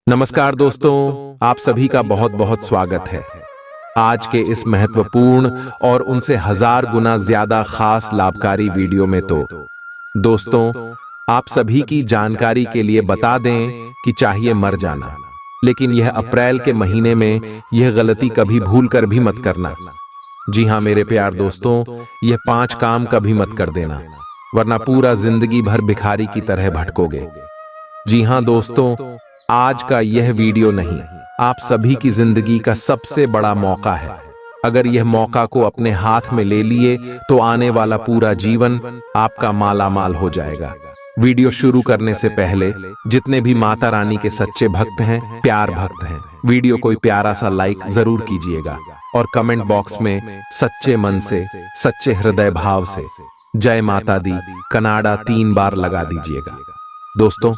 नमस्कार दोस्तों, आप सभी का बहुत बहुत स्वागत है। आज के इस महत्वपूर्ण और उनसे हजार गुना ज्यादा खास लाभकारी वीडियो में तो दोस्तों आप सभी की जानकारी के लिए बता दें कि चाहिए मर जाना, लेकिन यह अप्रैल के महीने में यह गलती कभी भूल कर भी मत करना। जी हाँ मेरे प्यार दोस्तों, यह 5 काम कभी मत कर देना, वरना पूरा जिंदगी भर भिखारी की तरह भटकोगे। जी हाँ दोस्तों, आज का यह वीडियो नहीं, आप सभी की जिंदगी का सबसे बड़ा मौका है। अगर यह मौका को अपने हाथ में ले लिए तो आने वाला पूरा जीवन आपका मालामाल हो जाएगा। वीडियो शुरू करने से पहले जितने भी माता रानी के सच्चे भक्त हैं, प्यार भक्त हैं, वीडियो को प्यारा सा लाइक जरूर कीजिएगा और कमेंट बॉक्स में सच्चे मन से, सच्चे हृदय भाव से जय माता दी कनाडा 3 बार लगा दीजिएगा। दोस्तों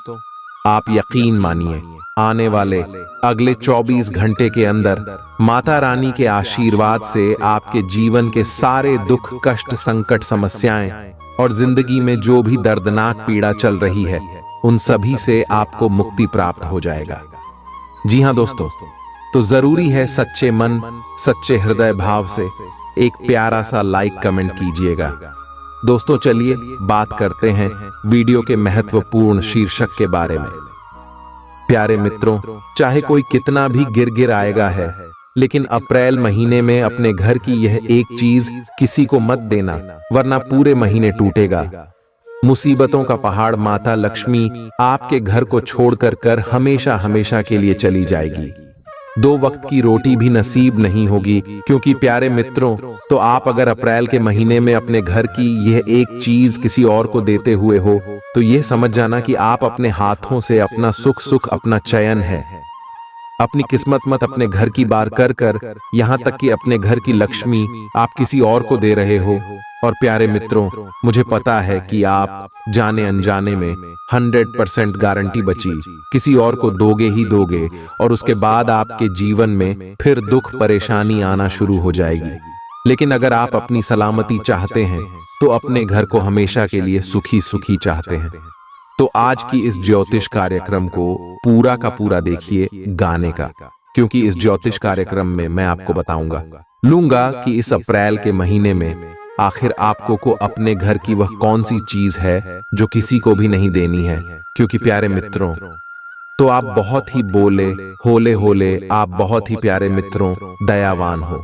आप यकीन मानिए, आने वाले अगले 24 घंटे के अंदर माता रानी के आशीर्वाद से आपके जीवन के सारे दुख, कष्ट, संकट, समस्याएं और जिंदगी में जो भी दर्दनाक पीड़ा चल रही है, उन सभी से आपको मुक्ति प्राप्त हो जाएगा। जी हाँ दोस्तों, तो जरूरी है सच्चे मन, सच्चे हृदय भाव से एक प्यारा सा लाइक कमेंट कीजिएगा। दोस्तों चलिए बात करते हैं वीडियो के महत्वपूर्ण शीर्षक के बारे में। प्यारे मित्रों, चाहे कोई कितना भी गिर आएगा है, लेकिन अप्रैल महीने में अपने घर की यह एक चीज किसी को मत देना, वरना पूरे महीने टूटेगा। मुसीबतों का पहाड़ माता लक्ष्मी आपके घर को छोड़कर हमेशा हमेशा के लिए चली जाएगी। 2 वक्त की रोटी भी नसीब नहीं होगी, क्योंकि प्यारे मित्रों, तो आप अगर अप्रैल के महीने में अपने घर की यह एक चीज किसी और को देते हुए हो, तो यह समझ जाना कि आप अपने हाथों से अपना सुख अपना चयन है, अपनी किस्मत मत अपने घर की बार कर यहां तक कि अपने घर की लक्ष्मी आप किसी और को दे रहे हो। और प्यारे मित्रों, मुझे पता है कि आप जाने अनजाने में 100% गारंटी बची किसी और को दोगे ही दोगे, और उसके बाद आपके जीवन में फिर दुख परेशानी आना शुरू हो जाएगी। लेकिन अगर आप अपनी सलामती चाहते हैं तो अपने घर को हमेशा के लिए सुखी सुखी चाहते हैं, तो आज की इस ज्योतिष कार्यक्रम को पूरा का पूरा देखिए गाने का, क्योंकि इस ज्योतिष कार्यक्रम में मैं आपको बताऊंगा लूंगा कि इस अप्रैल के महीने में आखिर आपको को अपने घर की वह कौन सी चीज है जो किसी को भी नहीं देनी है। क्योंकि प्यारे मित्रों, तो आप बहुत ही बोले होले आप बहुत ही प्यारे मित्रों दयावान हो।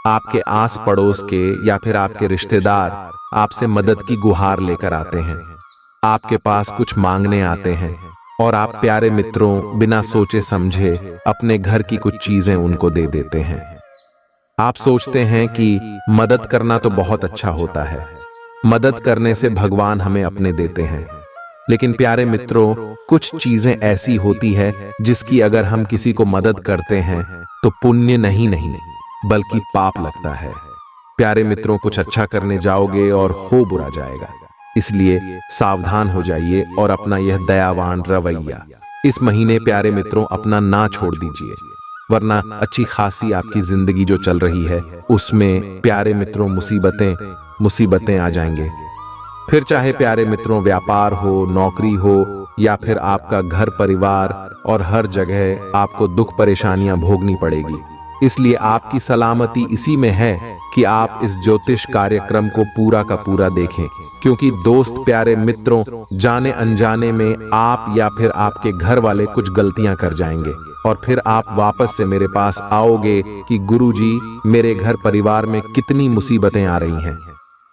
आपके आस पड़ोस के या फिर आपके रिश्तेदार आपसे मदद की गुहार लेकर आते हैं, आपके पास कुछ मांगने आते हैं, और आप प्यारे मित्रों बिना सोचे समझे अपने घर की कुछ चीजें उनको दे देते हैं। आप सोचते हैं कि मदद करना तो बहुत अच्छा होता है, मदद करने से भगवान हमें अपने देते हैं, लेकिन प्यारे मित्रों कुछ चीजें ऐसी होती है जिसकी अगर हम किसी को मदद करते हैं तो पुण्य नहीं बल्कि पाप लगता है। प्यारे मित्रों, कुछ अच्छा करने जाओगे और हो बुरा जाएगा, इसलिए सावधान हो जाइए और अपना यह दयावान रवैया इस महीने प्यारे मित्रों अपना ना छोड़ दीजिए, वरना अच्छी खासी आपकी जिंदगी जो चल रही है उसमें प्यारे मित्रों मुसीबतें आ जाएंगे। फिर चाहे प्यारे मित्रों व्यापार हो, नौकरी हो, या फिर आपका घर परिवार, और हर जगह आपको दुख परेशानियां भोगनी पड़ेगी। इसलिए आपकी सलामती इसी में है कि आप इस ज्योतिष कार्यक्रम को पूरा का पूरा देखें, क्योंकि दोस्त प्यारे मित्रों जाने अनजाने में आप या फिर आपके घर वाले कुछ गलतियां कर जाएंगे, और फिर आप वापस से मेरे पास आओगे कि गुरुजी मेरे घर परिवार में कितनी मुसीबतें आ रही हैं,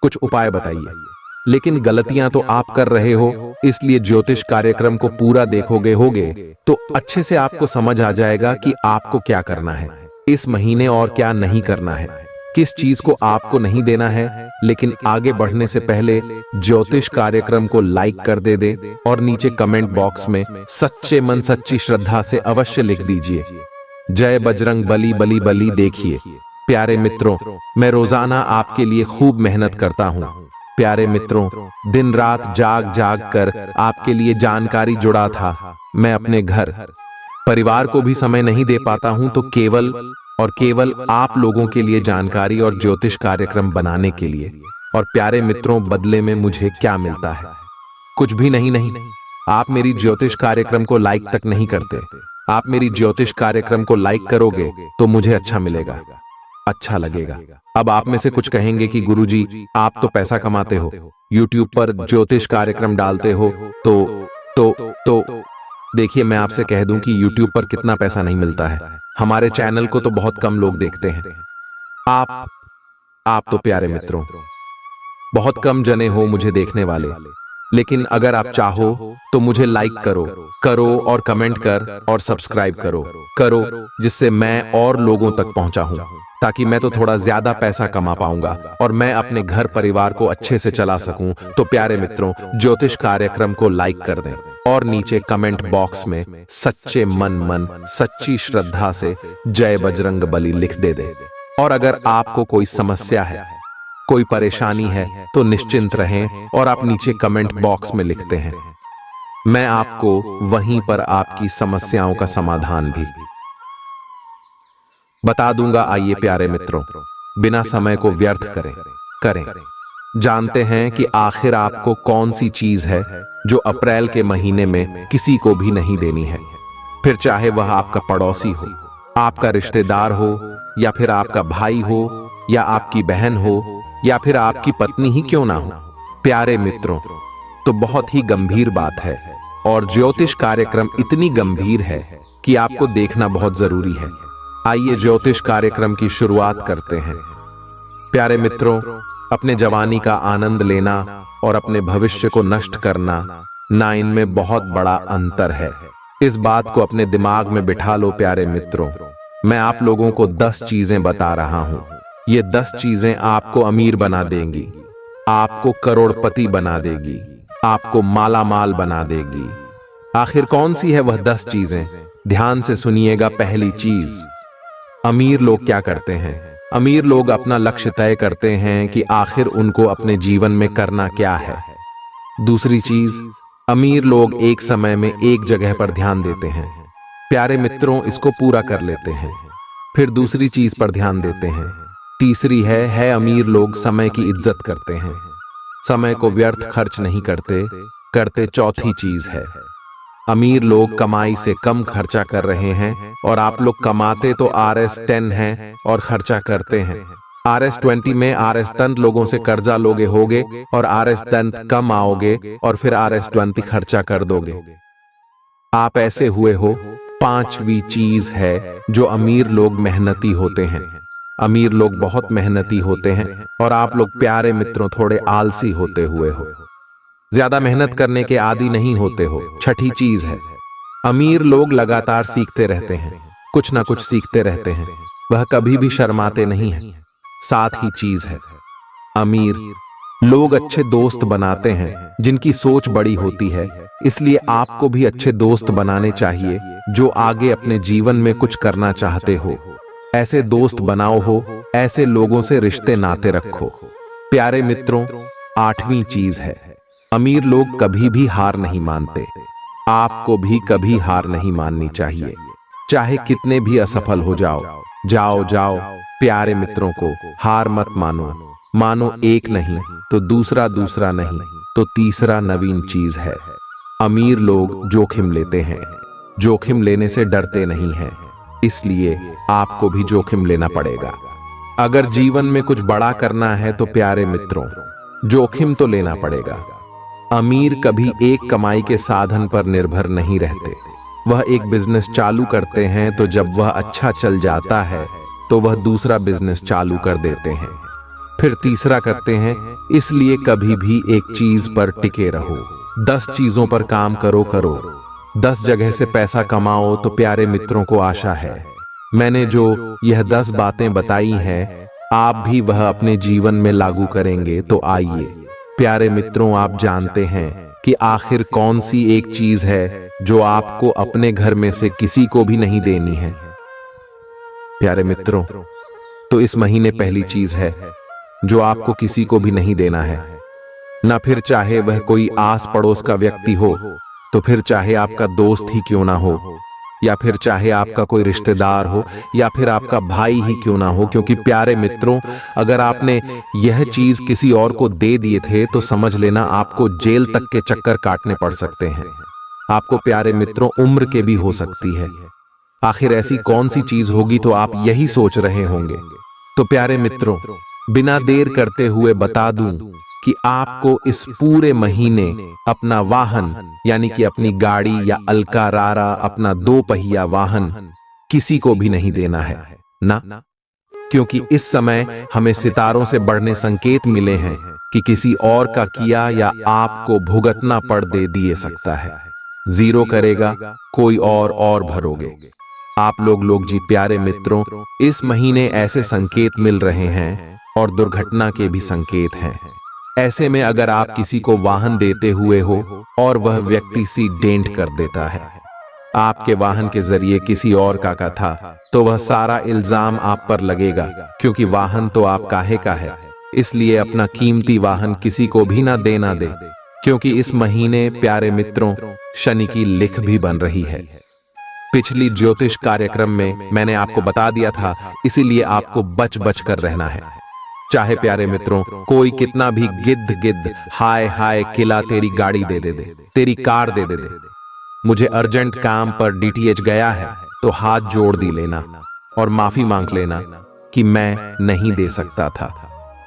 कुछ उपाय बताइए। लेकिन गलतियां तो आप कर रहे हो, इसलिए ज्योतिष कार्यक्रम को पूरा देखोगे तो अच्छे से आपको समझ आ जाएगा कि आपको क्या करना है इस महीने और क्या नहीं करना है, किस चीज को आपको नहीं देना है। लेकिन आगे बढ़ने से पहले ज्योतिष कार्यक्रम को लाइक कर दे और नीचे कमेंट बॉक्स में सच्चे मन सच्ची श्रद्धा से अवश्य लिख दीजिए जय बजरंग बली बली बली। देखिए प्यारे मित्रों, मैं रोजाना आपके लिए खूब मेहनत करता हूँ। प्यारे मित्रों, दिन रात जाग कर आपके लिए जानकारी जुड़ा था। मैं अपने घर परिवार को भी समय नहीं दे पाता हूं, तो केवल आप लोगों के लिए जानकारी और ज्योतिष कार्यक्रम बनाने के लिए। और प्यारे मित्रों, बदले में मुझे क्या मिलता है? कुछ भी नहीं। आप मेरी ज्योतिष कार्यक्रम को लाइक तक नहीं करते, आप मेरी ज्योतिष कार्यक्रम को लाइक करोगे तो मुझे अच्छा मिलेगा, अच्छा लगेगा। अब आप में से कुछ कहेंगे कि गुरुजी आप तो पैसा कमाते हो, यूट्यूब पर ज्योतिष कार्यक्रम डालते हो, तो देखिए मैं आपसे कह दूं कि यूट्यूब पर कितना पैसा नहीं मिलता है। हमारे चैनल को तो बहुत कम लोग देखते हैं। आप तो प्यारे मित्रों बहुत कम जने हो मुझे देखने वाले, लेकिन अगर आप चाहो तो मुझे लाइक करो और कमेंट कर और सब्सक्राइब करो, जिससे मैं और लोगों तक पहुंचा हूं, ताकि मैं तो थोड़ा ज्यादा पैसा कमा पाऊंगा और मैं अपने घर परिवार को अच्छे से चला सकूं। तो प्यारे मित्रों ज्योतिष कार्यक्रम को लाइक कर दें और नीचे कमेंट बॉक्स में सच्चे मन सच्ची श्रद्धा से जय बजरंग बली लिख दे। और अगर आपको कोई समस्या है, कोई परेशानी है तो निश्चिंत रहें और आप नीचे कमेंट बॉक्स में लिखते हैं, मैं आपको वहीं पर आपकी समस्याओं का समाधान भी बता दूंगा। आइए प्यारे मित्रों बिना समय को व्यर्थ करें जानते हैं कि आखिर आपको कौन सी चीज है जो अप्रैल के महीने में किसी को भी नहीं देनी है, फिर चाहे वह आपका पड़ोसी हो, आपका रिश्तेदार हो, या फिर आपका भाई हो, या आपकी बहन हो, या फिर आपकी पत्नी ही क्यों ना हो। प्यारे मित्रों तो बहुत ही गंभीर बात है और ज्योतिष कार्यक्रम इतनी गंभीर है कि आपको देखना बहुत जरूरी है। आइए ज्योतिष कार्यक्रम की शुरुआत करते हैं। प्यारे मित्रों अपने जवानी का आनंद लेना और अपने भविष्य को नष्ट करना ना इनमें बहुत बड़ा अंतर है। इस बात को अपने दिमाग में बिठा लो प्यारे मित्रों। मैं आप लोगों को 10 चीजें बता रहा हूं। ये 10 चीजें आपको अमीर बना देंगी, आपको करोड़पति बना देगी, आपको मालामाल बना देगी। आखिर कौन सी है वह 10 चीजें? ध्यान से सुनिएगा। पहली चीज, अमीर लोग क्या करते हैं? अमीर लोग अपना लक्ष्य तय करते हैं कि आखिर उनको अपने जीवन में करना क्या है। दूसरी चीज, अमीर लोग एक समय में एक जगह पर ध्यान देते हैं। प्यारे मित्रों इसको पूरा कर लेते हैं, फिर दूसरी चीज पर ध्यान देते हैं। तीसरी है अमीर लोग समय की इज्जत करते हैं, समय को व्यर्थ खर्च नहीं करते। चौथी चीज है, अमीर लोग कमाई से कम खर्चा कर रहे हैं और आप लोग कमाते तो RS10 हैं और खर्चा करते हैं RS20 में। RS10 लोगों से कर्जा लोगे होगे और RS10 कम आओगे और फिर RS20 खर्चा कर दोगे। आप ऐसे हुए हो। पांचवी चीज है जो अमीर लोग मेहनती होते हैं। अमीर लोग बहुत मेहनती होते हैं और आप लोग प्यारे मित्रों थोड़े आलसी होते हुए हो, ज्यादा मेहनत करने के आदी नहीं होते हो। छठी चीज है, अमीर लोग लगातार सीखते रहते हैं, कुछ ना कुछ सीखते रहते हैं, वह कभी भी शर्माते नहीं हैं। साथ ही चीज है, अमीर लोग अच्छे दोस्त बनाते हैं जिनकी सोच बड़ी होती है। इसलिए आपको भी अच्छे दोस्त बनाने चाहिए जो आगे अपने जीवन में कुछ करना चाहते हो। ऐसे दोस्त बनाओ हो, ऐसे लोगों से रिश्ते नाते रखो। प्यारे मित्रों आठवीं चीज है, अमीर लोग कभी भी हार नहीं मानते। आपको भी कभी हार नहीं माननी चाहिए, चाहे कितने भी असफल हो जाओ। प्यारे मित्रों को हार मत मानो एक नहीं तो दूसरा नहीं तो तीसरा नवीन चीज है, अमीर लोग जोखिम लेते हैं, जोखिम लेने से डरते नहीं हैं। इसलिए आपको भी जोखिम लेना पड़ेगा। अगर जीवन में कुछ बड़ा करना है तो प्यारे मित्रों जोखिम तो लेना पड़ेगा। अमीर कभी एक कमाई के साधन पर निर्भर नहीं रहते, वह एक बिजनेस चालू करते हैं तो जब वह अच्छा चल जाता है तो वह दूसरा बिजनेस चालू कर देते हैं, फिर तीसरा करते हैं। इसलिए कभी भी एक चीज पर टिके रहो, 10 चीजों पर काम करो 10 जगह से पैसा कमाओ। तो प्यारे मित्रों को आशा है मैंने जो यह 10 बातें बताई हैं आप भी वह अपने जीवन में लागू करेंगे। तो आइए प्यारे मित्रों आप जानते हैं कि आखिर कौन सी एक चीज है जो आपको अपने घर में से किसी को भी नहीं देनी है। प्यारे मित्रों तो इस महीने पहली चीज है जो आपको किसी को भी नहीं देना है, ना फिर चाहे वह कोई आस पड़ोस का व्यक्ति हो, तो फिर चाहे आपका दोस्त ही क्यों ना हो, या फिर चाहे आपका कोई रिश्तेदार हो, या फिर आपका भाई ही क्यों ना हो। क्योंकि प्यारे मित्रों अगर आपने यह चीज किसी और को दे दिए थे तो समझ लेना आपको जेल तक के चक्कर काटने पड़ सकते हैं। आपको प्यारे मित्रों उम्र के भी हो सकती है। आखिर ऐसी कौन सी चीज होगी, तो आप यही सोच रहे होंगे। तो प्यारे मित्रों, बिना देर करते हुए बता दूं कि आपको इस पूरे महीने अपना वाहन यानी कि अपनी गाड़ी या अलकारारा अपना 2 पहिया वाहन किसी को भी नहीं देना है ना, क्योंकि इस समय हमें सितारों से बढ़ने संकेत मिले हैं कि किसी और का किया या आपको भुगतना पड़ दे सकता है। जीरो करेगा कोई और भरोगे आप लोग जी। प्यारे मित्रों, इस महीने ऐसे संकेत मिल रहे हैं और दुर्घटना के भी संकेत हैं। ऐसे में अगर आप किसी को वाहन देते हुए हो और वह व्यक्ति एक्सीडेंट कर देता है, आपके वाहन के जरिए किसी और का था, तो वह सारा इल्जाम आप पर लगेगा, क्योंकि वाहन तो आप काहे का है। इसलिए अपना कीमती वाहन किसी को भी ना देना दे, क्योंकि इस महीने प्यारे मित्रों शनि की लिख भी बन रही है। पिछली ज्योतिष कार्यक्रम में मैंने आपको बता दिया था, इसीलिए आपको बच बच कर रहना है। चाहे प्यारे मित्रों कोई कितना भी गिद्ध हाय हाय किला तेरी गाड़ी दे दे, तेरी कार दे दे, मुझे अर्जेंट काम पर डीटीएच गया है, तो हाथ जोड़ दी लेना और माफी मांग लेना कि मैं नहीं दे सकता था।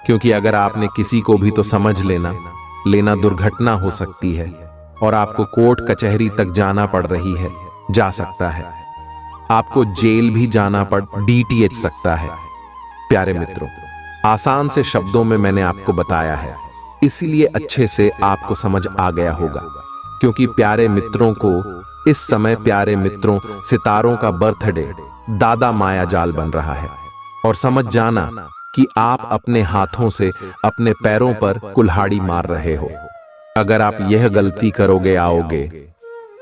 क्योंकि अगर आपने किसी को भी तो समझ लेना दुर्घटना हो सकती है और आपको कोर्ट कचहरी तक जाना पड़ रही है, जा सकता है, आपको जेल भी जाना पड़ डीटीएच सकता है। प्यारे मित्रों, आसान से शब्दों में मैंने आपको बताया है, इसीलिए अच्छे से आपको समझ आ गया होगा। क्योंकि प्यारे मित्रों को इस समय प्यारे मित्रों सितारों का बर्थडे दादा माया जाल बन रहा है, और समझ जाना कि आप अपने हाथों से अपने पैरों पर कुल्हाड़ी मार रहे हो। अगर आप यह गलती करोगे आओगे।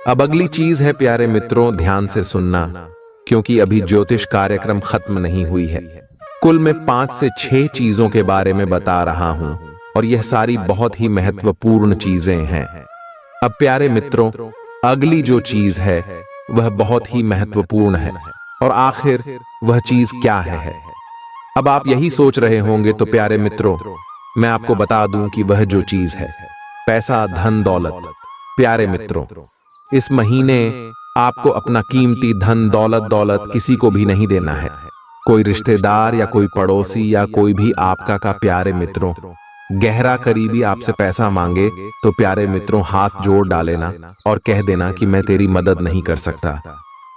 अब अगली चीज है प्यारे मित्रों, ध्यान से सुनना, क्योंकि अभी ज्योतिष कार्यक्रम खत्म नहीं हुई है। कुल में 5 से 6 चीजों के बारे में बता रहा हूं, और यह सारी बहुत ही महत्वपूर्ण चीजें हैं। अब प्यारे मित्रों, अगली जो चीज है वह बहुत ही महत्वपूर्ण है, और आखिर वह चीज क्या है। अब आप यही सोच रहे होंगे, तो प्यारे मित्रों मैं आपको बता दूं कि वह जो चीज है पैसा, धन, दौलत। प्यारे मित्रों, इस महीने आपको अपना कीमती धन दौलत किसी को भी नहीं देना है। कोई रिश्तेदार या कोई पड़ोसी या कोई भी आपका का प्यारे मित्रों गहरा करीबी आपसे पैसा मांगे, तो प्यारे मित्रों हाथ जोड़ डालेना और कह देना कि मैं तेरी मदद नहीं कर सकता।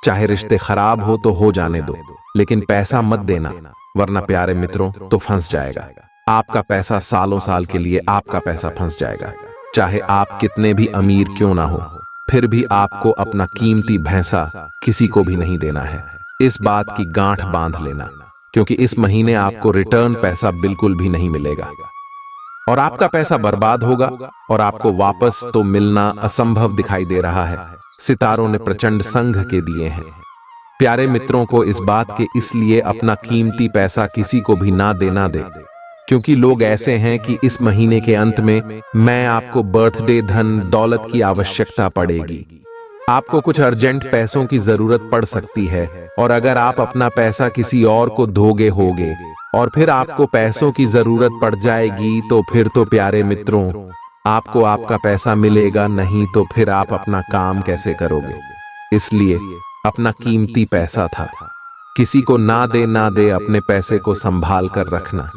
चाहे रिश्ते खराब हो तो हो जाने दो, लेकिन पैसा मत देना, वरना प्यारे मित्रों तो फंस जाएगा। आपका पैसा सालों साल के लिए आपका पैसा फंस जाएगा। चाहे आप कितने भी अमीर क्यों ना हो, फिर भी आपको अपना कीमती भैंसा किसी को भी नहीं देना है। इस बात की गांठ बांध लेना, क्योंकि इस महीने आपको रिटर्न पैसा बिल्कुल भी नहीं मिलेगा, और आपका पैसा बर्बाद होगा, और आपको वापस तो मिलना असंभव दिखाई दे रहा है। सितारों ने प्रचंड संघ के दिए हैं। प्यारे मित्रों को इस बात के इसलिए अपना कीमती पैसा किसी को भी ना देना दे, क्योंकि लोग ऐसे हैं कि इस महीने के अंत में मैं आपको बर्थडे धन दौलत की आवश्यकता पड़ेगी। आपको कुछ अर्जेंट पैसों की जरूरत पड़ सकती है, और अगर आप अपना पैसा किसी और को दोगे होगे और फिर आपको पैसों की जरूरत पड़ जाएगी, तो फिर तो प्यारे मित्रों आपको आपका पैसा मिलेगा नहीं, तो फिर आप अपना काम कैसे करोगे। इसलिए अपना कीमती पैसा था किसी को ना दे अपने पैसे को संभाल कर रखना,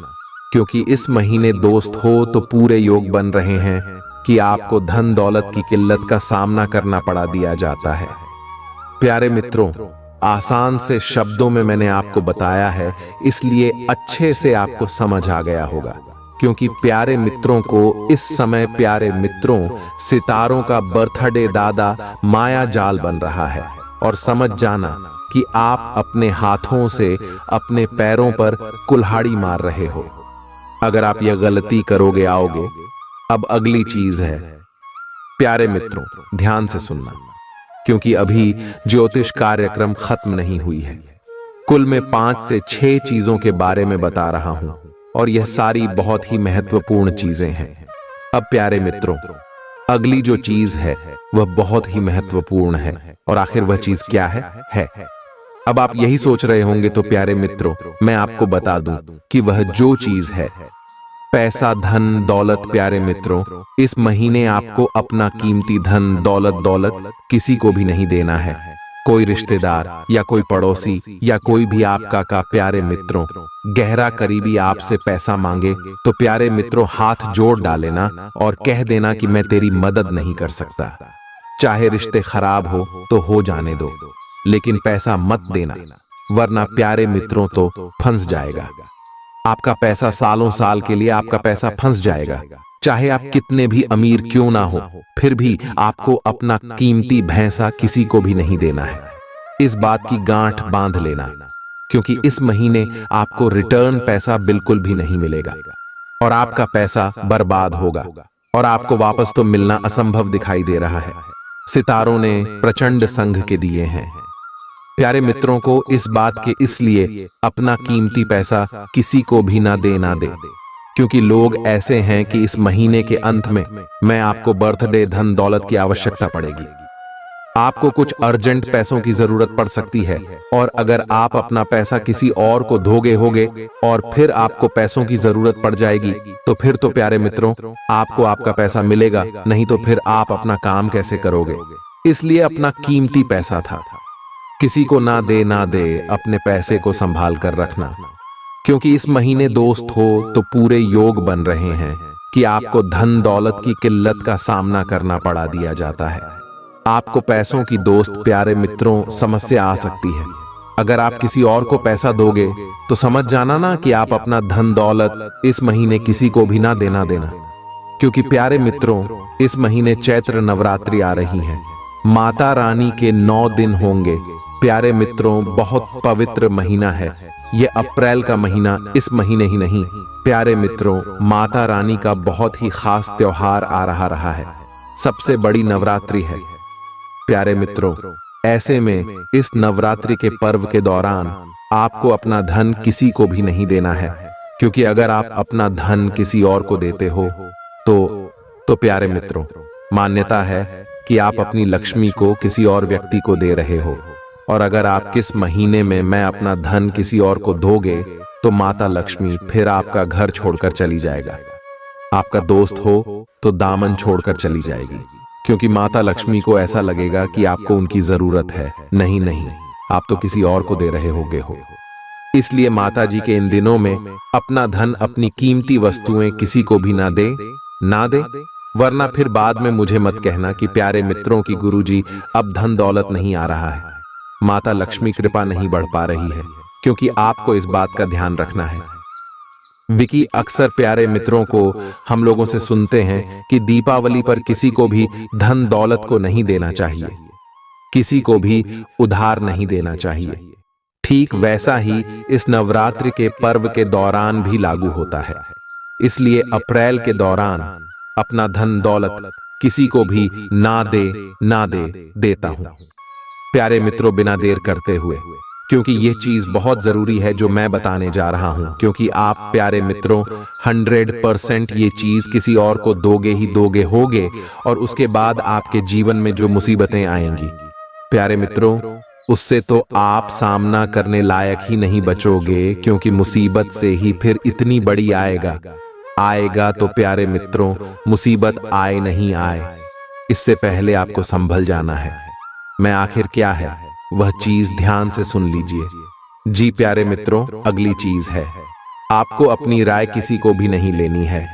क्योंकि इस महीने दोस्त हो तो पूरे योग बन रहे हैं कि आपको धन दौलत की किल्लत का सामना करना पड़ा दिया जाता है। प्यारे मित्रों, आसान से शब्दों में मैंने आपको बताया है, इसलिए अच्छे से आपको समझ आ गया होगा। क्योंकि प्यारे मित्रों को इस समय प्यारे मित्रों सितारों का बर्थडे दादा माया जाल बन रहा है, और समझ जाना कि आप अपने हाथों से अपने पैरों पर कुल्हाड़ी मार रहे हो। अगर आप यह गलती करोगे आओगे। अब अगली चीज है प्यारे मित्रों, ध्यान से सुनना, क्योंकि अभी ज्योतिष कार्यक्रम खत्म नहीं हुई है। कुल में 5 से 6 चीजों के बारे में बता रहा हूं, और यह सारी बहुत ही महत्वपूर्ण चीजें हैं। अब प्यारे मित्रों, अगली जो चीज है वह बहुत ही महत्वपूर्ण है, और आखिर वह चीज क्या है। अब आप यही सोच रहे होंगे, तो प्यारे मित्रों मैं आपको बता दूं कि वह जो चीज है पैसा, धन, दौलत। प्यारे मित्रों, इस महीने आपको अपना कीमती धन दौलत किसी को भी नहीं देना है, कोई रिश्तेदार या कोई पड़ोसी या कोई भी आपका का प्यारे मित्रों, गहरा करीबी आपसे पैसा मांगे तो प्यारे मित्रों हाथ जोड़ डालेना और कह देना कि मैं तेरी मदद नहीं कर सकता। चाहे रिश्ते खराब हो तो जाने दो, लेकिन पैसा मत देना, वरना प्यारे मित्रों तो फंस जाएगा। आपका पैसा सालों साल के लिए आपका पैसा फंस जाएगा। चाहे आप कितने भी अमीर क्यों ना हो, फिर भी आपको अपना कीमती भैंसा किसी को भी नहीं देना है। इस बात की गांठ बांध लेना, क्योंकि इस महीने आपको रिटर्न पैसा बिल्कुल भी नहीं मिलेगा और आपका पैसा बर्बाद होगा और आपको वापस तो मिलना असंभव दिखाई दे रहा है। सितारों ने प्रचंड संघ के दिए हैं। प्यारे मित्रों को इस बात के इसलिए अपना कीमती पैसा किसी को भी ना दे, क्योंकि लोग ऐसे हैं कि इस महीने के अंत में मैं आपको बर्थडे धन दौलत की आवश्यकता पड़ेगी। आपको कुछ अर्जेंट पैसों की जरूरत पड़ सकती है और अगर आप अपना पैसा किसी और को दोगे होगे और फिर आपको पैसों की जरूरत पड़ जाएगी तो फिर तो प्यारे मित्रों आपको आपका पैसा मिलेगा नहीं, तो फिर आप अपना काम कैसे करोगे। इसलिए अपना कीमती पैसा था किसी को ना दे, अपने पैसे को संभाल कर रखना, क्योंकि इस महीने दोस्त हो तो पूरे योग बन रहे हैं कि आपको धन दौलत की किल्लत का सामना करना पड़ा दिया जाता है। आपको पैसों की दोस्त प्यारे मित्रों समस्या आ सकती है। अगर आप किसी और को पैसा दोगे तो समझ जाना ना कि आप अपना धन दौलत इस महीने किसी को भी ना देना, क्योंकि प्यारे मित्रों इस महीने चैत्र नवरात्रि आ रही है। माता रानी के 9 दिन होंगे। प्यारे मित्रों बहुत पवित्र महीना है ये अप्रैल का महीना, इस महीने ही नहीं प्यारे मित्रों माता रानी का बहुत ही खास त्योहार आ रहा है। सबसे बड़ी नवरात्रि है प्यारे मित्रों। ऐसे में इस नवरात्रि के पर्व के दौरान आपको अपना धन किसी को भी नहीं देना है, क्योंकि अगर आप अपना धन किसी और को देते हो तो प्यारे मित्रों मान्यता है कि आप अपनी लक्ष्मी को किसी और व्यक्ति को दे रहे हो। और अगर आप किस महीने में मैं अपना धन किसी और को दोगे तो माता लक्ष्मी फिर आपका घर छोड़कर चली जाएगा। आपका दोस्त हो तो दामन छोड़कर चली जाएगी, क्योंकि माता लक्ष्मी को ऐसा लगेगा कि आपको उनकी जरूरत है। नहीं, आप तो किसी और को दे रहे होगे। इसलिए माता जी के इन दिनों में अपना धन, अपनी कीमती वस्तुएं किसी को भी ना दे, वरना फिर बाद में मुझे मत कहना कि प्यारे मित्रों की गुरुजी अब धन दौलत नहीं आ रहा है, माता लक्ष्मी कृपा नहीं बढ़ पा रही है, क्योंकि आपको इस बात का ध्यान रखना है। विकी अक्सर प्यारे मित्रों को हम लोगों से सुनते हैं कि दीपावली पर किसी को भी धन दौलत को नहीं देना चाहिए, किसी को भी उधार नहीं देना चाहिए। ठीक वैसा ही इस नवरात्रि के पर्व के दौरान भी लागू होता है। इसलिए अप्रैल के दौरान अपना धन दौलत किसी को भी ना देता हूं प्यारे मित्रों, बिना देर करते हुए, क्योंकि ये चीज बहुत जरूरी है जो मैं बताने जा रहा हूं, क्योंकि आप प्यारे मित्रों 100% ये चीज किसी और को दोगे होगे और उसके बाद आपके जीवन में जो मुसीबतें आएंगी प्यारे मित्रों उससे तो आप सामना करने लायक ही नहीं बचोगे, क्योंकि मुसीबत से ही फिर इतनी बड़ी आएगा तो प्यारे मित्रों मुसीबत आए नहीं आए, इससे पहले आपको संभल जाना है। मैं आखिर क्या है वह चीज ध्यान से सुन लीजिए। जी प्यारे मित्रों, अगली चीज है आपको अपनी राय किसी को भी नहीं लेनी है।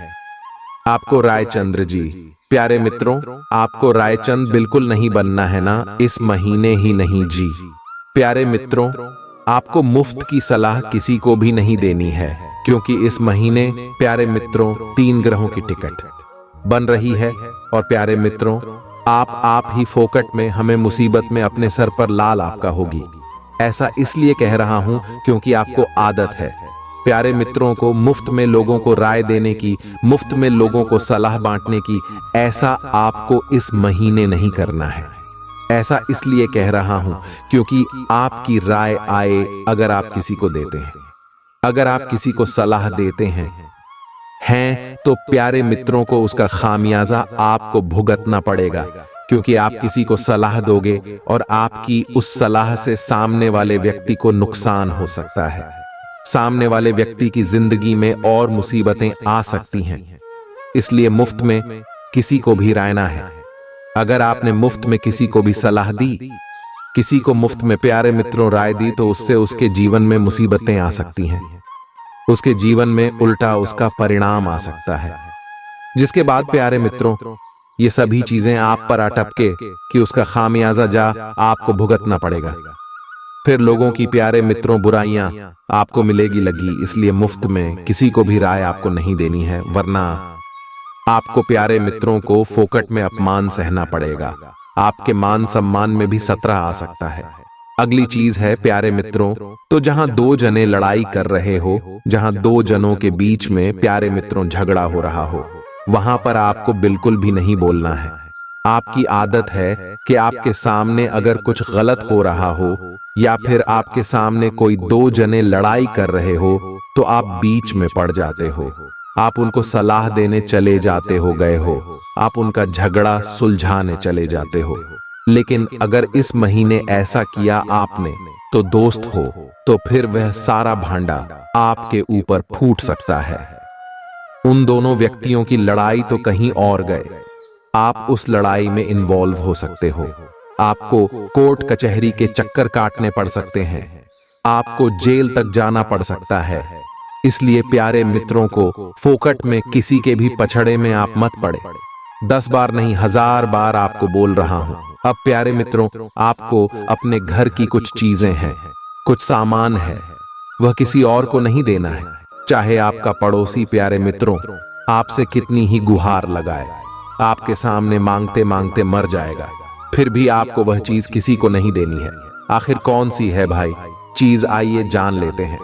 आपको रायचंद्र जी प्यारे मित्रों आपको रायचंद बिल्कुल नहीं बनना है ना, इस महीने ही नहीं जी। प्यारे मित्रों आपको मुफ्त की सलाह किसी को भी नहीं देनी है, क्योंकि इस महीने प्यारे मित्रों 3 ग्रहों की टिकट बन रही है और प्यारे मित्रों आप ही फोकट में हमें मुसीबत में अपने सर पर लाल आपका होगी। ऐसा इसलिए कह रहा हूं क्योंकि आपको आदत है प्यारे मित्रों को मुफ्त में लोगों को राय देने की, मुफ्त में लोगों को सलाह बांटने की। ऐसा आपको इस महीने नहीं करना है। ऐसा इसलिए कह रहा हूं क्योंकि आपकी राय आए अगर आप किसी को देते हैं, अगर आप किसी को सलाह देते हैं तो प्यारे मित्रों को उसका खामियाजा आपको भुगतना पड़ेगा, क्योंकि आप किसी को सलाह दोगे और आपकी उस सलाह से सामने वाले व्यक्ति को नुकसान हो सकता है। सामने वाले व्यक्ति की जिंदगी में और मुसीबतें आ सकती हैं। इसलिए मुफ्त में किसी को भी राय ना है। अगर आपने मुफ्त में किसी को भी सलाह दी किसी को मुफ्त में प्यारे मित्रों राय दी तो उससे उसके जीवन में मुसीबतें आ सकती हैं, उसके जीवन में उल्टा उसका परिणाम आ सकता है, जिसके बाद प्यारे मित्रों ये सभी चीजें आप पर अटपके कि उसका खामियाजा जा आपको भुगतना पड़ेगा। फिर लोगों की प्यारे मित्रों बुराइयां आपको मिलेगी लगी, इसलिए मुफ्त में किसी को भी राय आपको नहीं देनी है, वरना आपको प्यारे मित्रों को फोकट में अपमान सहना पड़ेगा। आपके मान सम्मान में भी खतरा आ सकता है। अगली चीज है प्यारे मित्रों, तो जहां दो जने लड़ाई कर रहे हो, जहां दो जनों के बीच में प्यारे मित्रों झगड़ा हो रहा हो, वहां पर आपको बिल्कुल भी नहीं बोलना है। आपकी आदत है कि आपके सामने अगर कुछ गलत हो रहा हो या फिर आपके सामने कोई दो जने लड़ाई कर रहे हो तो आप बीच में पड़ जाते हो, आप उनको सलाह देने चले जाते हो गए हो, आप उनका झगड़ा सुलझाने चले जाते हो। लेकिन अगर इस महीने ऐसा किया आपने तो दोस्त हो, तो फिर वह सारा भांडा आपके ऊपर फूट सकता है। उन दोनों व्यक्तियों की लड़ाई तो कहीं और गए, आप उस लड़ाई में इन्वॉल्व हो सकते हो। आपको कोर्ट कचहरी के चक्कर काटने पड़ सकते हैं, आपको जेल तक जाना पड़ सकता है। इसलिए प्यारे मित्रों को फोकट में किसी के भी पछड़े में आप मत पड़े। 10 बार नहीं 1000 बार आपको बोल रहा हूं। अब प्यारे मित्रों, आपको अपने घर की कुछ चीजें हैं, कुछ सामान है, वह किसी और को नहीं देना है। चाहे आपका पड़ोसी प्यारे मित्रों आपसे कितनी ही गुहार लगाए, आपके सामने मांगते मांगते मर जाएगा, फिर भी आपको वह चीज किसी को नहीं देनी है। आखिर कौन सी है भाई चीज, आइए जान लेते हैं।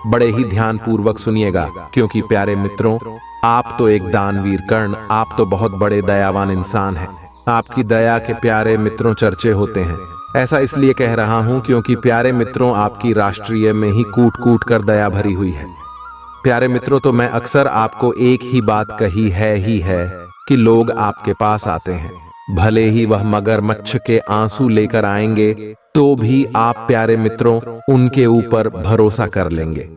बड़े ही ध्यान पूर्वक सुनिएगा, क्योंकि प्यारे मित्रों आप तो एक दानवीर कर्ण, आप तो बहुत बड़े दयावान इंसान हैं। आपकी दया के प्यारे मित्रों चर्चे होते हैं। ऐसा इसलिए कह रहा हूं क्योंकि प्यारे मित्रों आपकी राष्ट्रीय में ही कूट कूट कर दया भरी हुई है। प्यारे मित्रों, तो मैं अक्सर आपको एक ही बात कही है कि लोग आपके पास आते हैं, भले ही वह मगरमच्छ के आंसू लेकर आएंगे तो भी आप प्यारे मित्रों उनके ऊपर भरोसा कर लेंगे।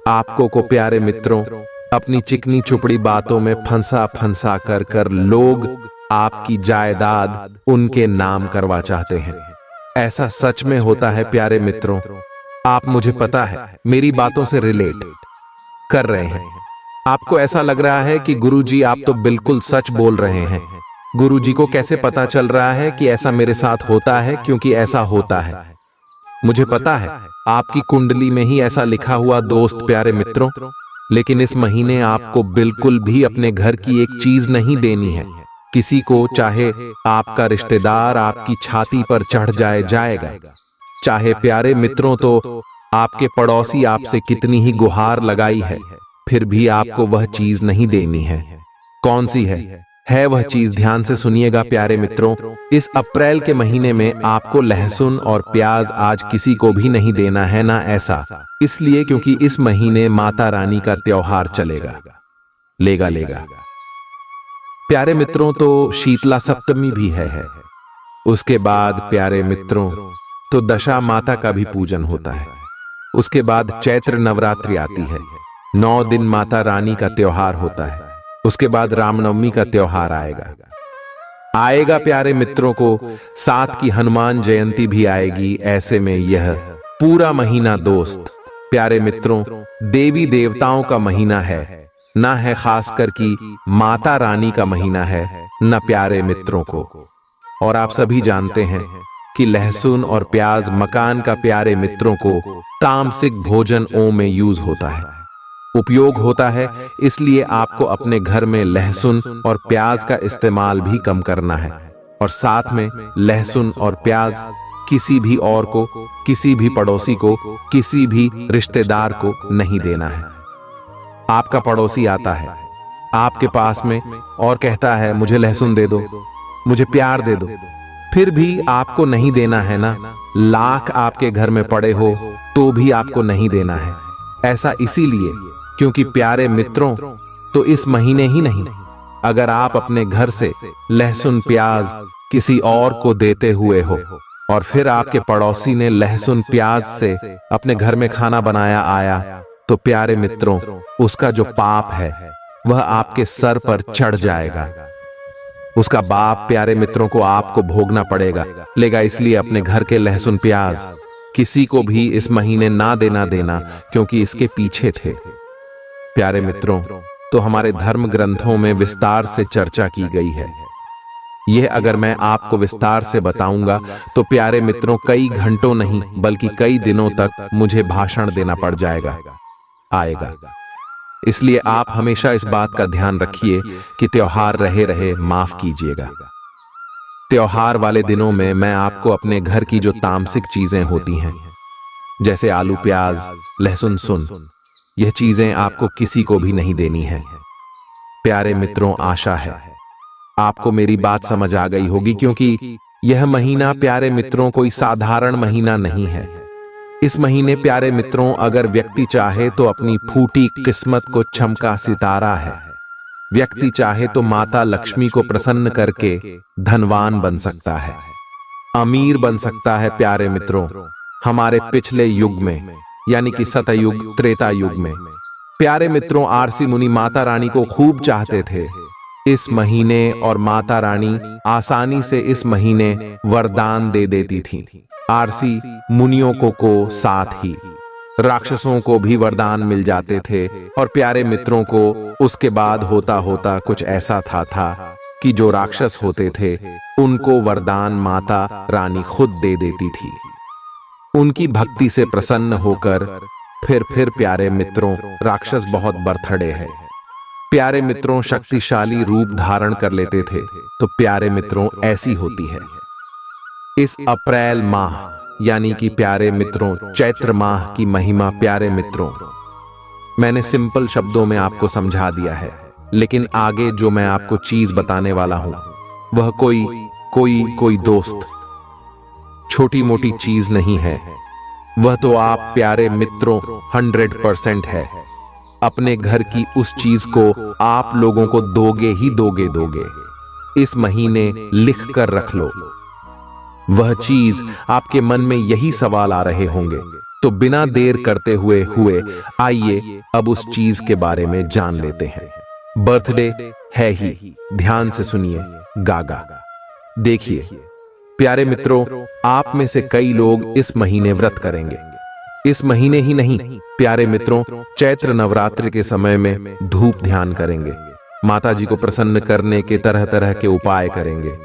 आपको को प्यारे मित्रों अपनी चिकनी चुपड़ी बातों में फंसा फंसा कर लोग आपकी जायदाद उनके नाम करवा चाहते हैं। ऐसा सच में होता है प्यारे मित्रों, आप मुझे पता है मेरी बातों से रिलेट कर रहे हैं। आपको ऐसा लग रहा है कि गुरुजी आप तो बिल्कुल सच बोल रहे हैं। गुरुजी को कैसे पता चल रहा है कि ऐसा मेरे साथ होता है? क्योंकि ऐसा होता है, मुझे पता है आपकी कुंडली में ही ऐसा लिखा हुआ दोस्त प्यारे मित्रों। लेकिन इस महीने आपको बिल्कुल भी अपने घर की एक चीज नहीं देनी है किसी को, चाहे आपका रिश्तेदार आपकी छाती पर चढ़ जाएगा, चाहे प्यारे मित्रों तो आपके पड़ोसी आपसे कितनी ही गुहार लगाई है, फिर भी आपको वह चीज नहीं देनी है। कौन सी है वह चीज? ध्यान से सुनिएगा प्यारे मित्रों। इस अप्रैल के महीने में आपको लहसुन और प्याज आज किसी को भी नहीं देना है ना, ऐसा इसलिए क्योंकि इस महीने माता रानी का त्योहार चलेगा, लेगा। प्यारे मित्रों, तो शीतला सप्तमी भी है। उसके बाद प्यारे मित्रों तो दशा माता का भी पूजन होता है। उसके बाद चैत्र नवरात्रि आती है, 9 दिन माता रानी का त्योहार होता है। उसके बाद रामनवमी का त्योहार आएगा प्यारे मित्रों को, साथ की हनुमान जयंती भी आएगी। ऐसे में यह पूरा महीना दोस्त प्यारे मित्रों देवी देवताओं का महीना है, ना है खासकर कि माता रानी का महीना है न प्यारे मित्रों को। और आप सभी जानते हैं कि लहसुन और प्याज मकान का प्यारे मित्रों को तामसिक भोजन में यूज होता है, उपयोग होता है। इसलिए आपको अपने घर में लहसुन और प्याज का इस्तेमाल भी कम करना है, और साथ में लहसुन और प्याज किसी भी और को, किसी भी पड़ोसी को, किसी भी रिश्तेदार को नहीं देना है। आपका पड़ोसी आता है आपके पास में और कहता है मुझे लहसुन दे दो, मुझे प्यार दे दो, फिर भी आपको नहीं देना है ना। लाख आपके घर में पड़े हो तो भी आपको नहीं देना है। ऐसा इसीलिए क्योंकि प्यारे मित्रों तो इस महीने ही नहीं, अगर आप अपने घर से लहसुन प्याज किसी और को देते हुए हो और फिर आपके पड़ोसी ने लहसुन प्याज से अपने घर में खाना बनाया आया, तो प्यारे मित्रों उसका जो पाप है वह आपके सर पर चढ़ जाएगा। उसका बाप प्यारे मित्रों को आपको भोगना पड़ेगा इसलिए अपने घर के लहसुन प्याज किसी को भी इस महीने ना देना क्योंकि इसके पीछे थे। प्यारे मित्रों, तो हमारे धर्म ग्रंथों में विस्तार से चर्चा की गई है। यह अगर मैं आपको विस्तार से बताऊंगा तो प्यारे मित्रों कई घंटों नहीं बल्कि कई दिनों तक मुझे भाषण देना पड़ आएगा। इसलिए आप हमेशा इस बात का ध्यान रखिए कि त्योहार रहे माफ कीजिएगा। त्योहार वाले दिनों में मैं आपको अपने घर की जो तामसिक चीजें होती हैं जैसे आलू प्याज लहसुन सुन, यह चीजें आपको किसी को भी नहीं देनी है। प्यारे मित्रों, आशा है आपको मेरी बात समझ आ गई होगी क्योंकि यह महीना प्यारे मित्रों कोई साधारण महीना नहीं है। इस महीने प्यारे मित्रों अगर व्यक्ति चाहे तो अपनी फूटी किस्मत को चमका सितारा है। व्यक्ति चाहे तो माता लक्ष्मी को प्रसन्न करके धनवान बन सकता है, अमीर बन सकता है। प्यारे मित्रों, हमारे पिछले युग में यानी कि सतयुग त्रेता युग में प्यारे मित्रों आरसी मुनि माता रानी को खूब चाहते थे इस महीने, और माता रानी आसानी से इस महीने वरदान दे देती थी। आरसी मुनियों को साथ ही राक्षसों को भी वरदान मिल जाते थे। और प्यारे मित्रों को उसके बाद होता कुछ ऐसा था कि जो राक्षस होते थे उनको वरदान माता रानी खुद दे देती थी। उनकी भक्ति से प्रसन्न होकर फिर प्यारे मित्रों राक्षस बहुत बरथड़े हैं। प्यारे मित्रों शक्तिशाली रूप धारण कर लेते थे। तो प्यारे मित्रों ऐसी होती है इस अप्रैल माह यानी कि प्यारे मित्रों चैत्र माह की महिमा। प्यारे मित्रों, मैंने सिंपल शब्दों में आपको समझा दिया है, लेकिन आगे जो मैं आपको चीज बताने वाला हूं वह कोई दोस्त छोटी मोटी चीज नहीं है। वह तो आप प्यारे मित्रों 100% है। अपने घर की उस चीज को आप लोगों को दोगे। इस महीने लिख कर रख लो। वह चीज आपके मन में यही सवाल आ रहे होंगे, तो बिना देर करते हुए आइए अब उस चीज के बारे में जान लेते हैं। बर्थडे है ही, ध्यान से सुनिए गागा। देखिए प्यारे मित्रों, आप में से कई लोग इस महीने व्रत करेंगे। इस महीने ही नहीं प्यारे मित्रों, चैत्र नवरात्रि के समय में धूप ध्यान करेंगे। माता जी को प्रसन्न करने के तरह के उपाय करेंगे।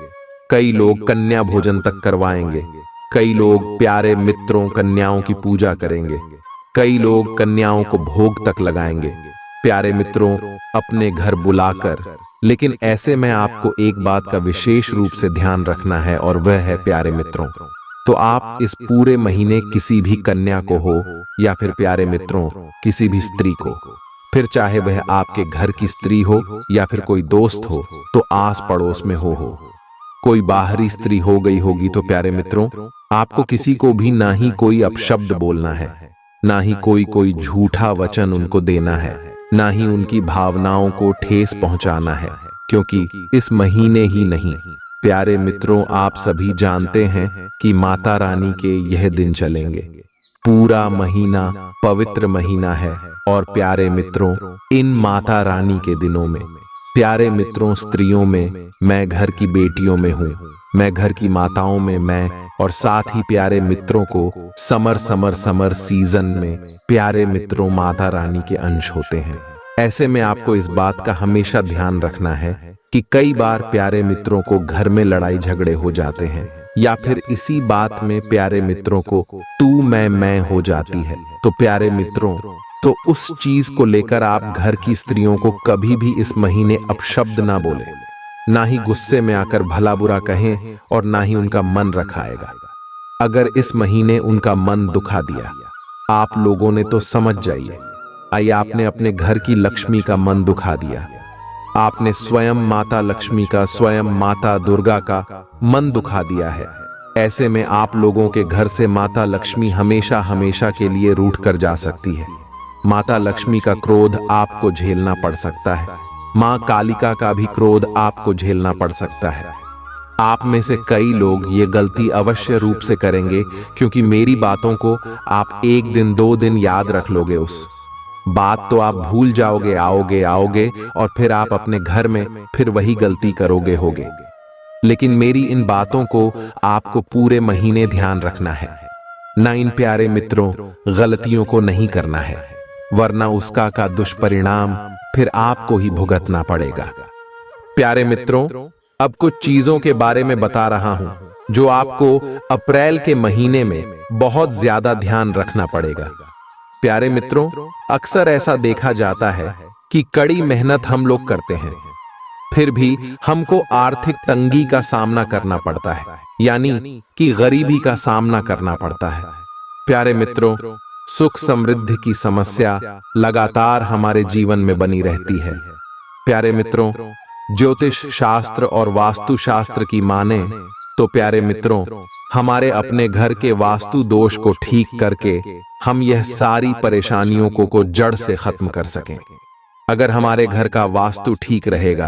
कई लोग कन्या भोजन तक करवाएंगे। कई लोग प्यारे मित्रों कन्याओं की पूजा करेंगे। कई लोग कन्याओं को भोग तक लगाएंगे प्यारे मित्रों अपने घर बुलाकर। लेकिन ऐसे में आपको एक बात का विशेष रूप से ध्यान रखना है, और वह है प्यारे मित्रों, तो आप इस पूरे महीने किसी भी कन्या को हो या फिर प्यारे मित्रों किसी भी स्त्री को, फिर चाहे वह आपके घर की स्त्री हो या फिर कोई दोस्त हो, तो आस पड़ोस में हो कोई बाहरी स्त्री हो गई होगी, तो प्यारे मित्रों आपको किसी को भी ना ही कोई अपशब्द बोलना है, ना ही कोई झूठा वचन उनको देना है, ना ही उनकी भावनाओं को ठेस पहुंचाना है। क्योंकि इस महीने ही नहीं प्यारे मित्रों आप सभी जानते हैं कि माता रानी के यह दिन चलेंगे। पूरा महीना पवित्र महीना है, और प्यारे मित्रों इन माता रानी के दिनों में प्यारे मित्रों स्त्रियों में मैं घर की बेटियों में हूँ, मैं घर की माताओं में मैं, और साथ ही प्यारे मित्रों को समर सीजन में प्यारे मित्रों माता रानी के अंश होते हैं। ऐसे में आपको इस बात का हमेशा ध्यान रखना है कि कई बार प्यारे मित्रों को घर में लड़ाई झगड़े हो जाते हैं, या फिर इसी बात में प्यारे मित्रों को तू मैं हो जाती है। तो प्यारे मित्रों तो उस चीज को लेकर आप घर की स्त्रियों को कभी भी इस महीने अपशब्द ना बोले, ना ही गुस्से में आकर भला बुरा कहें, और ना ही उनका मन रखाएगा। अगर इस महीने उनका मन दुखा दिया आप लोगों ने तो समझ जाइए आई आपने अपने घर की लक्ष्मी का मन दुखा दिया, आपने स्वयं माता लक्ष्मी का, स्वयं माता दुर्गा का मन दुखा दिया है। ऐसे में आप लोगों के घर से माता लक्ष्मी हमेशा के लिए रूठ कर जा सकती है। माता लक्ष्मी का क्रोध आपको झेलना पड़ सकता है, मां कालिका का भी क्रोध आपको झेलना पड़ सकता है। आप में से कई लोग ये गलती अवश्य रूप से करेंगे, क्योंकि मेरी बातों को आप 1 दिन 2 दिन याद रख लोगे बात तो आप भूल जाओगे, आओगे आओगे और फिर आप अपने घर में फिर वही गलती करोगे होगे। लेकिन मेरी इन बातों को आपको पूरे महीने ध्यान रखना है। ना इन प्यारे मित्रों गलतियों को नहीं करना है, वरना उसका का दुष्परिणाम फिर आपको ही भुगतना पड़ेगा। प्यारे मित्रों, अब कुछ चीजों के बारे में बता रहा हूं जो आपको अप्रैल के महीने में बहुत ज्यादा ध्यान रखना पड़ेगा। प्यारे मित्रों, अक्सर ऐसा देखा जाता है कि कड़ी मेहनत हम लोग करते हैं, फिर भी हमको आर्थिक तंगी का सामना करना पड़ता है, यानी कि गरीबी का सामना करना पड़ता है। प्यारे मित्रों, सुख समृद्धि की समस्या लगातार हमारे जीवन में बनी रहती है। प्यारे मित्रों, ज्योतिष शास्त्र और वास्तु शास्त्र की माने तो प्यारे मित्रों, हमारे अपने घर के वास्तु दोष को ठीक करके हम यह सारी परेशानियों को जड़ से खत्म कर सकें। अगर हमारे घर का वास्तु ठीक रहेगा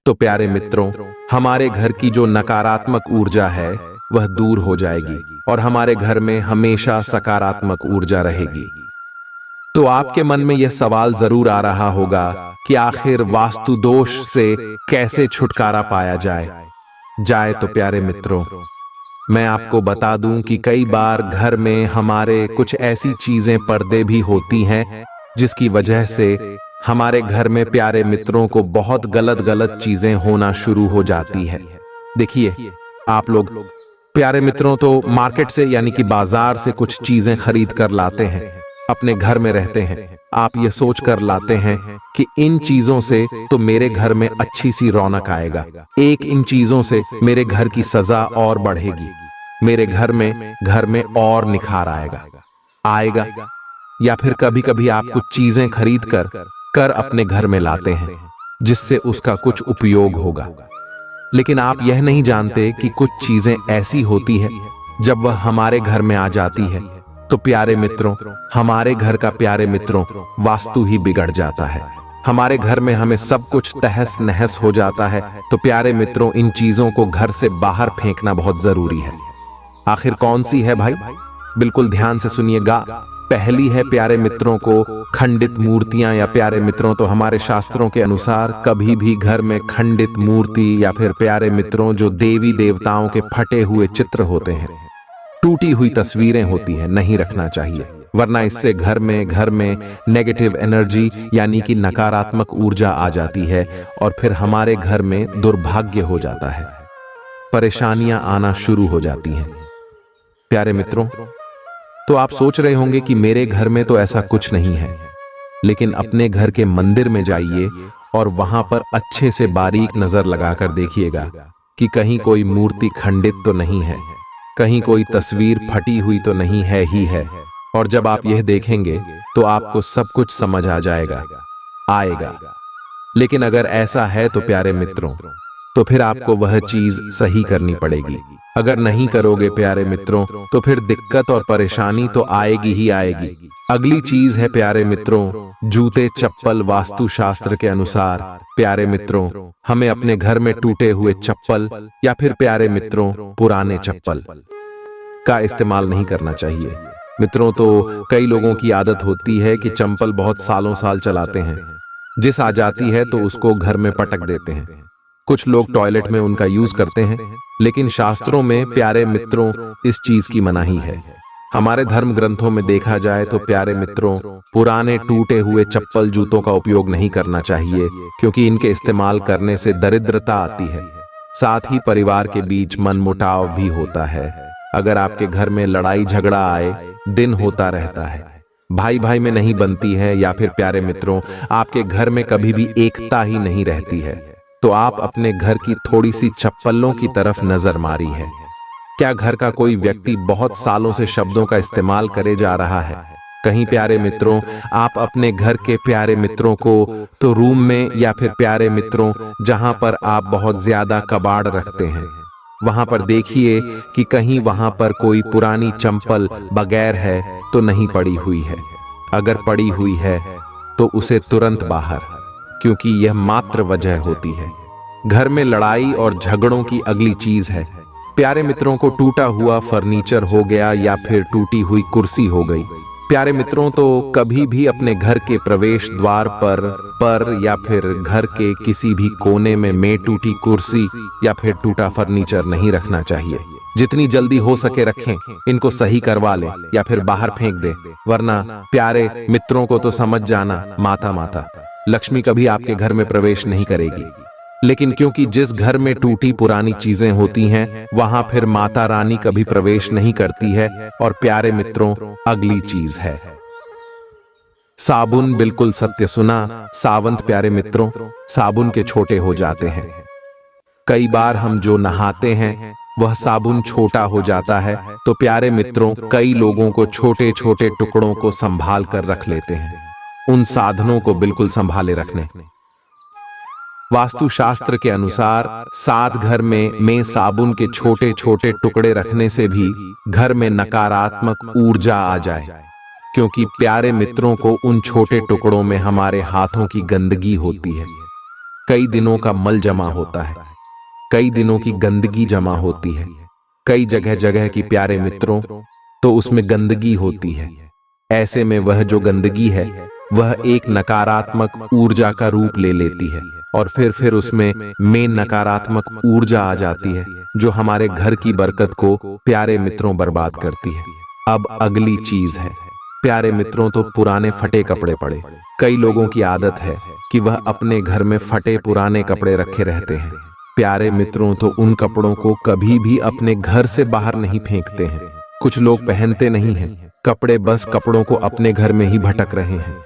तो प्यारे मित्रों, हमारे घर की जो नकारात्मक ऊर्जा है वह दूर हो जाएगी और हमारे घर में हमेशा सकारात्मक ऊर्जा रहेगी। तो आपके मन में यह सवाल जरूर आ रहा होगा कि आखिर वास्तु दोष से कैसे छुटकारा पाया जाए। तो प्यारे मित्रों, मैं आपको बता दूं कि कई बार घर में हमारे कुछ ऐसी चीजें पर्दे भी होती हैं जिसकी वजह से हमारे घर में प्यारे मित्रों को बहुत गलत चीजें होना शुरू हो जाती है। देखिए, आप लोग प्यारे मित्रों तो मार्केट से यानी कि बाजार से कुछ चीजें खरीद कर लाते हैं, अपने घर में रहते हैं। आप ये सोच कर लाते हैं कि इन चीजों से तो मेरे घर में अच्छी सी रौनक आएगा, इन चीजों से मेरे घर की सजा और बढ़ेगी, मेरे घर में और निखार आएगा। या फिर कभी कभी आप कुछ चीजें खरीद कर अपने घर में लाते हैं जिससे उसका कुछ उपयोग होगा, लेकिन आप यह नहीं जानते कि कुछ चीजें ऐसी होती है जब वह हमारे घर में आ जाती है तो प्यारे मित्रों, हमारे घर का प्यारे मित्रों वास्तु ही बिगड़ जाता है। हमारे घर में हमें सब कुछ तहस नहस हो जाता है। तो प्यारे मित्रों, इन चीजों को घर से बाहर फेंकना बहुत जरूरी है। आखिर कौन सी है भाई? बिल्कुल ध्यान से सुनिएगा। पहली है प्यारे मित्रों को खंडित मूर्तियां, या प्यारे मित्रों तो हमारे शास्त्रों के अनुसार कभी भी घर में खंडित मूर्ति या फिर प्यारे मित्रों जो देवी देवताओं के फटे हुए चित्र होते हैं, टूटी हुई तस्वीरें होती हैं, नहीं रखना चाहिए, वरना इससे घर में नेगेटिव एनर्जी यानी कि नकारात्मक ऊर्जा आ जाती है और फिर हमारे घर में दुर्भाग्य हो जाता है, परेशानियां आना शुरू हो जाती हैं। प्यारे मित्रों, तो आप सोच रहे होंगे कि मेरे घर में तो ऐसा कुछ नहीं है, लेकिन अपने घर के मंदिर में जाइए और वहां पर अच्छे से बारीक नजर लगाकर देखिएगा कि कहीं कोई मूर्ति खंडित तो नहीं है, कहीं कोई तस्वीर फटी हुई तो नहीं है ही है। और जब आप यह देखेंगे तो आपको सब कुछ समझ आ आएगा। लेकिन अगर ऐसा है तो प्यारे मित्रों, तो फिर आपको वह चीज सही करनी पड़ेगी। अगर नहीं करोगे प्यारे मित्रों तो फिर दिक्कत और परेशानी तो आएगी ही आएगी। अगली चीज है प्यारे मित्रों जूते चप्पल। वास्तु शास्त्र के अनुसार प्यारे मित्रों हमें अपने घर में टूटे हुए चप्पल या फिर प्यारे मित्रों पुराने चप्पल का इस्तेमाल नहीं करना चाहिए। मित्रों, तो कई लोगों की आदत होती है कि चप्पल बहुत सालों साल चलाते हैं, जिस आ जाती है तो उसको घर में पटक देते हैं। कुछ लोग टॉयलेट में उनका यूज करते हैं, लेकिन शास्त्रों में प्यारे मित्रों इस चीज की मनाही है। हमारे धर्म ग्रंथों में देखा जाए तो प्यारे मित्रों पुराने टूटे हुए चप्पल जूतों का उपयोग नहीं करना चाहिए, क्योंकि इनके इस्तेमाल करने से दरिद्रता आती है, साथ ही परिवार के बीच मनमुटाव भी होता है। अगर आपके घर में लड़ाई झगड़ा आए दिन होता रहता है, भाई भाई में नहीं बनती है, या फिर प्यारे मित्रों आपके घर में कभी भी एकता ही नहीं रहती है, तो आप अपने घर की थोड़ी सी चप्पलों की तरफ नजर मारी है। क्या घर का कोई व्यक्ति बहुत सालों से शब्दों का इस्तेमाल करे जा रहा है? कहीं प्यारे मित्रों आप अपने घर के प्यारे मित्रों को तो रूम में, या फिर प्यारे मित्रों जहां पर आप बहुत ज्यादा कबाड़ रखते हैं, वहां पर देखिए कि कहीं वहां पर कोई पुरानी चप्पल बगैर है तो नहीं पड़ी हुई है। अगर पड़ी हुई है तो उसे तुरंत बाहर, क्योंकि यह मात्र वजह होती है। घर में लड़ाई और झगड़ों की अगली चीज है प्यारे मित्रों को टूटा हुआ फर्नीचर हो गया, या फिर टूटी हुई कुर्सी हो गई, प्यारे मित्रों, तो कभी भी अपने घर के प्रवेश द्वार पर या फिर घर के किसी भी कोने में टूटी कुर्सी या फिर टूटा फर्नीचर नहीं रखना चाहिए। जितनी जल्दी हो सके रखें, इनको सही करवा लें या फिर बाहर फेंक दें, वरना प्यारे मित्रों को तो समझ जाना, माता लक्ष्मी कभी आपके घर में प्रवेश नहीं करेगी। लेकिन क्योंकि जिस घर में टूटी पुरानी चीजें होती हैं, वहां फिर माता रानी कभी प्रवेश नहीं करती है। और प्यारे मित्रों, अगली चीज है साबुन। बिल्कुल सत्य सुना, सावंत। प्यारे मित्रों, साबुन के छोटे हो जाते हैं। कई बार हम जो नहाते हैं वह साबुन छोटा हो जाता है, तो प्यारे मित्रों, कई लोगों को छोटे छोटे टुकड़ों को संभाल कर रख लेते हैं। उन साधनों को बिल्कुल संभाले रखने। वास्तुशास्त्र के अनुसार सात घर में साबुन के छोटे छोटे टुकड़े रखने से भी घर में नकारात्मक ऊर्जा आ जाए, क्योंकि प्यारे मित्रों को उन छोटे टुकड़ों में हमारे हाथों की गंदगी होती है। कई दिनों का मल जमा होता है, कई दिनों की गंदगी जमा होती है, कई जगह जगह की प्यारे मित्रों, तो उसमें गंदगी होती है। ऐसे में वह जो गंदगी है वह एक नकारात्मक ऊर्जा का रूप ले लेती है और फिर उसमें नकारात्मक ऊर्जा आ जाती है, जो हमारे घर की बरकत को प्यारे मित्रों बर्बाद करती है। अब अगली चीज है प्यारे मित्रों, तो पुराने फटे कपड़े पड़े। कई लोगों की आदत है कि वह अपने घर में फटे पुराने कपड़े रखे रहते हैं। प्यारे मित्रों, तो उन कपड़ों को कभी भी अपने घर से बाहर नहीं फेंकते हैं। कुछ लोग पहनते नहीं हैं कपड़े, बस कपड़ों को अपने घर में ही भटक रहे हैं।